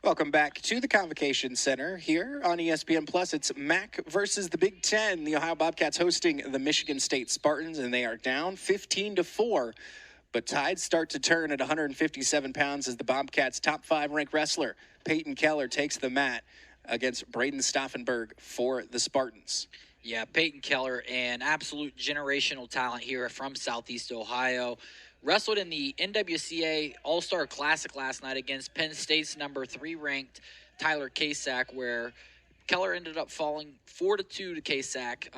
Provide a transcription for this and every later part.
Welcome back to the Convocation Center here on ESPN Plus. It's MAC versus the Big Ten. The Ohio Bobcats hosting the Michigan State Spartans, and they are down 15-4. But tides start to turn at 157 pounds as the Bobcats' top 5 ranked wrestler, Peyten Kellar, takes the mat against Braden Stauffenberg for the Spartans. Yeah, Peyten Kellar, an absolute generational talent here from Southeast Ohio. Wrestled in the NWCA All-Star Classic last night against Penn State's number 3 ranked Tyler Kasak, where Keller ended up falling 4-2 to Kasak.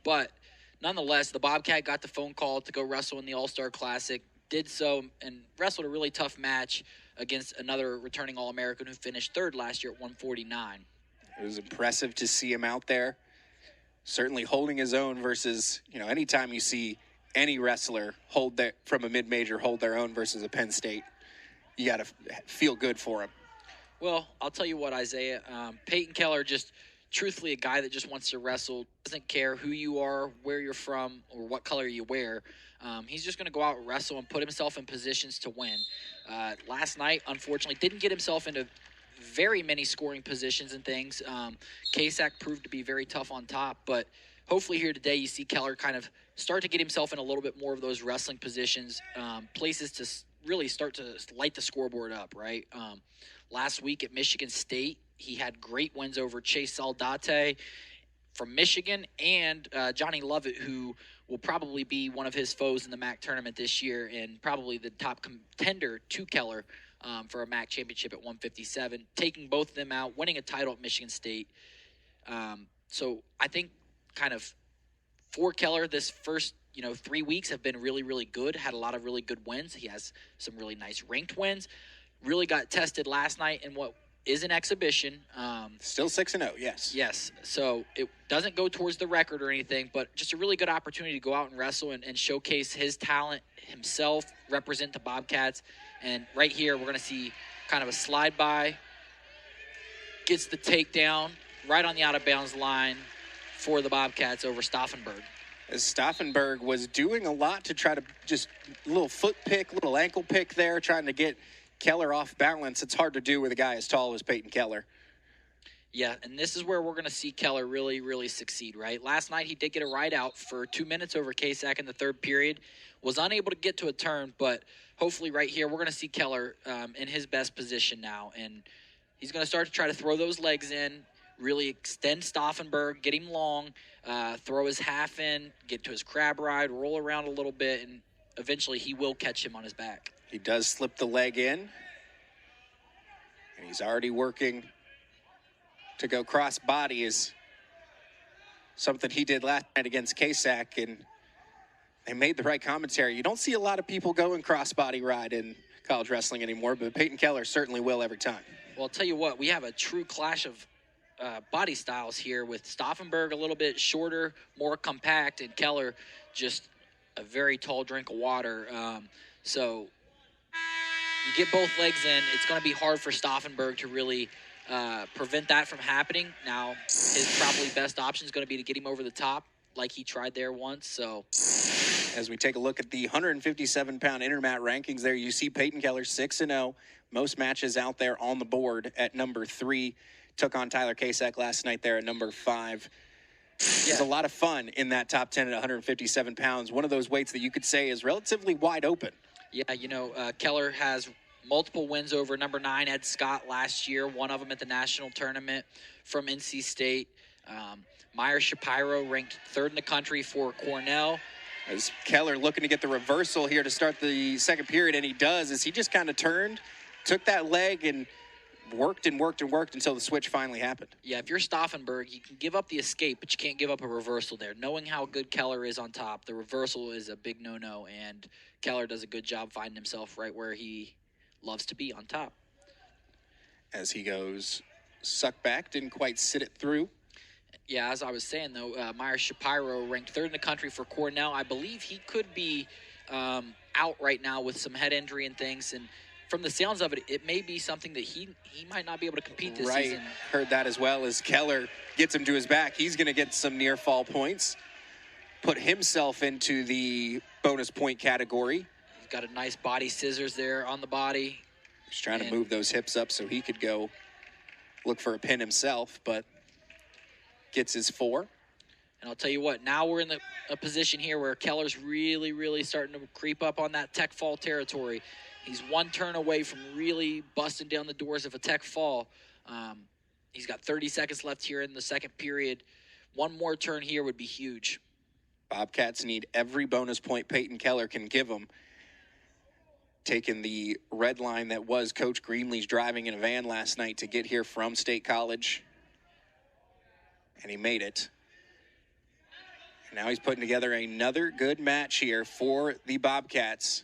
But nonetheless, the Bobcat got the phone call to go wrestle in the All-Star Classic, did so, and wrestled a really tough match against another returning All-American who finished 3rd last year at 149. It was impressive to see him out there, certainly holding his own versus, anytime you see any wrestler from a mid-major hold their own versus a Penn State, you got to feel good for him. Well, I'll tell you what, Isaiah. Peyten Kellar, just truthfully a guy that just wants to wrestle, doesn't care who you are, where you're from, or what color you wear. He's just going to go out and wrestle and put himself in positions to win. Last night, unfortunately, didn't get himself into very many scoring positions and things. Kasak proved to be very tough on top, but hopefully here today you see Keller kind of start to get himself in a little bit more of those wrestling positions, places to really start to light the scoreboard up, right? Last week at Michigan State, he had great wins over Chase Saldate from Michigan and Johnny Lovett, who will probably be one of his foes in the MAC tournament this year and probably the top contender to Keller for a MAC championship at 157, taking both of them out, winning a title at Michigan State. So I think kind of for Keller, this first 3 weeks have been really, really good. Had a lot of really good wins. He has some really nice ranked wins. Really got tested last night in what is an exhibition. Still 6-0, yes. Yes. So it doesn't go towards the record or anything, but just a really good opportunity to go out and wrestle and showcase his talent himself, represent the Bobcats. And right here, we're going to see kind of a slide by. Gets the takedown right on the out-of-bounds line for the Bobcats over Stauffenberg. As Stauffenberg was doing a lot to try to just a little foot pick, little ankle pick there, trying to get Keller off balance. It's hard to do with a guy as tall as Peyten Kellar. Yeah, and this is where we're going to see Keller really, really succeed, right? Last night he did get a ride out for 2 minutes over Kasak in the 3rd period. Was unable to get to a turn, but hopefully right here we're going to see Keller in his best position now. And he's going to start to try to throw those legs in, really extend Stauffenberg, get him long, throw his half in, get to his crab ride, roll around a little bit, and eventually he will catch him on his back. He does slip the leg in, and he's already working to go cross body, is something he did last night against Kasak, and they made the right commentary. You don't see a lot of people going cross body ride in college wrestling anymore, but Peyten Kellar certainly will every time. Well, I'll tell you what, we have a true clash of body styles here with Stauffenberg a little bit shorter, more compact, and Keller just a very tall drink of water. So you get both legs in, it's going to be hard for Stauffenberg to really prevent that from happening. Now, his probably best option is going to be to get him over the top like he tried there once. So as we take a look at the 157-pound intermat rankings there, you see Peyten Kellar 6-0, most matches out there on the board at number 3. Took on Tyler Kasak last night there at number 5. There's a lot of fun in that top 10 at 157 pounds. One of those weights that you could say is relatively wide open. Yeah, Keller has multiple wins over number 9, Ed Scott, last year. One of them at the national tournament from NC State. Meyer Shapiro ranked 3rd in the country for Cornell. As Keller looking to get the reversal here to start the 2nd period, and he does, as he just kind of turned, took that leg, and worked and worked and worked until the switch finally happened. Yeah, if you're Stauffenberg, you can give up the escape, but you can't give up a reversal there. Knowing how good Keller is on top, the reversal is a big no-no, and Keller does a good job finding himself right where he loves to be, on top. As he goes suck back, didn't quite sit it through. Yeah, as I was saying, though, Meyer Shapiro ranked 3rd in the country for Cornell. I believe he could be out right now with some head injury and things, and from the sounds of it, it may be something that he might not be able to compete this season. Heard that as well. As Keller gets him to his back, he's going to get some near fall points, put himself into the bonus point category. He's got a nice body scissors there on the body. He's trying to move those hips up so he could go look for a pin himself, but gets his 4. And I'll tell you what, now we're in a position here where Keller's really, really starting to creep up on that tech fall territory. He's one turn away from really busting down the doors of a tech fall. He's got 30 seconds left here in the second period. One more turn here would be huge. Bobcats need every bonus point Peyten Kellar can give them. Taking the red line that was Coach Greenlee's driving in a van last night to get here from State College. And he made it. And now he's putting together another good match here for the Bobcats.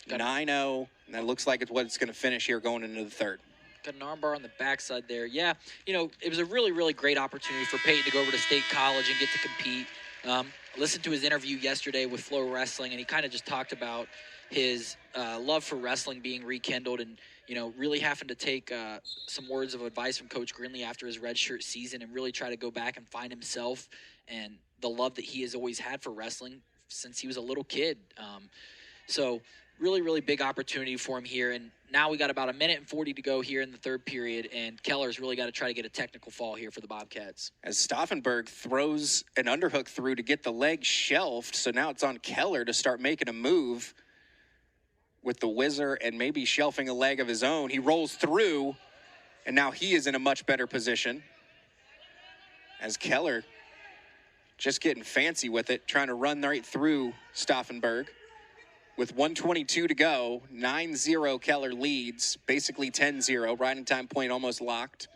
9-0, and that looks like it's what it's going to finish here going into the third. Got an armbar on the backside there. Yeah, you know, it was a really, really great opportunity for Peyten to go over to State College and get to compete. Listened to his interview yesterday with Flow Wrestling, and he kind of just talked about his love for wrestling being rekindled and, you know, really having to take some words of advice from Coach Greenlee after his redshirt season and really try to go back and find himself and the love that he has always had for wrestling since he was a little kid. So really, really big opportunity for him here. And now we got about 1:40 to go here in the third period, and Keller's really got to try to get a technical fall here for the Bobcats. As Stauffenberg throws an underhook through to get the leg shelved, so now it's on Keller to start making a move with the whizzer and maybe shelving a leg of his own. He rolls through, and now he is in a much better position. As Keller just getting fancy with it, trying to run right through Stauffenberg. With 1:22 to go, 9-0 Keller leads, basically 10-0. Riding time point almost locked.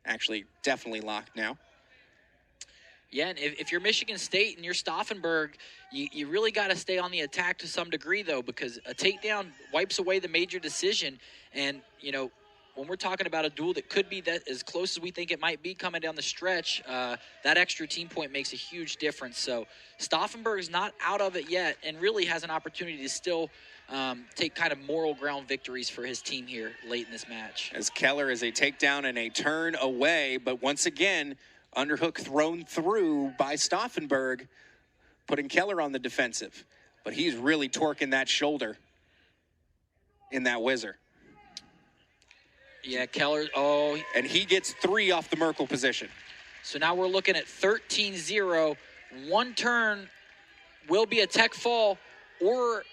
Actually, definitely locked now. Yeah, and if you're Michigan State and you're Stauffenberg, you really got to stay on the attack to some degree, though, because a takedown wipes away the major decision. And, you know, when we're talking about a duel that could be that as close as we think it might be coming down the stretch, that extra team point makes a huge difference. So Stauffenberg's not out of it yet and really has an opportunity to still take kind of moral ground victories for his team here late in this match. As Keller is a takedown and a turn away, but once again, underhook thrown through by Stauffenberg, putting Keller on the defensive. But he's really torquing that shoulder in that whizzer. Yeah, Keller, and he gets 3 off the Merkle position. So now we're looking at 13-0. One turn will be a tech fall, or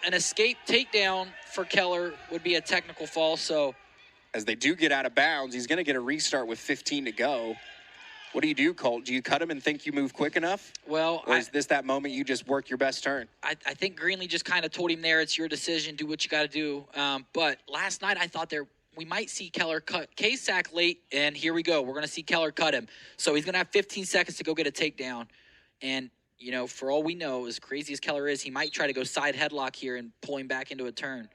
an escape takedown for Keller would be a technical fall. So as they do get out of bounds, he's going to get a restart with 15 to go. What do you do, Colt? Do you cut him and think you move quick enough? Well, or is this that moment you just work your best turn? I think Greenlee just kind of told him there, it's your decision, do what you got to do. But last night I thought we might see Keller cut K-Sack late, and here we go. We're going to see Keller cut him. So he's going to have 15 seconds to go get a takedown. And, you know, for all we know, as crazy as Keller is, he might try to go side headlock here and pull him back into a turn.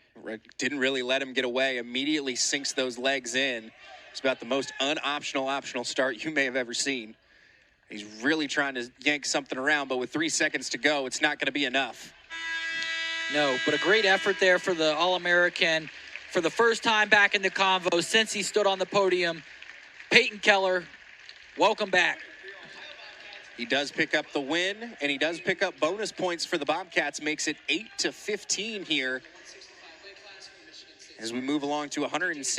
Didn't really let him get away. Immediately sinks those legs in. It's about the most optional start you may have ever seen. He's really trying to yank something around, but with 3 seconds to go, it's not going to be enough. No, but a great effort there for the All-American. For the first time back in the convo since he stood on the podium, Peyten Kellar, welcome back. He does pick up the win, and he does pick up bonus points for the Bobcats, makes it 8-15 here as we move along to 106.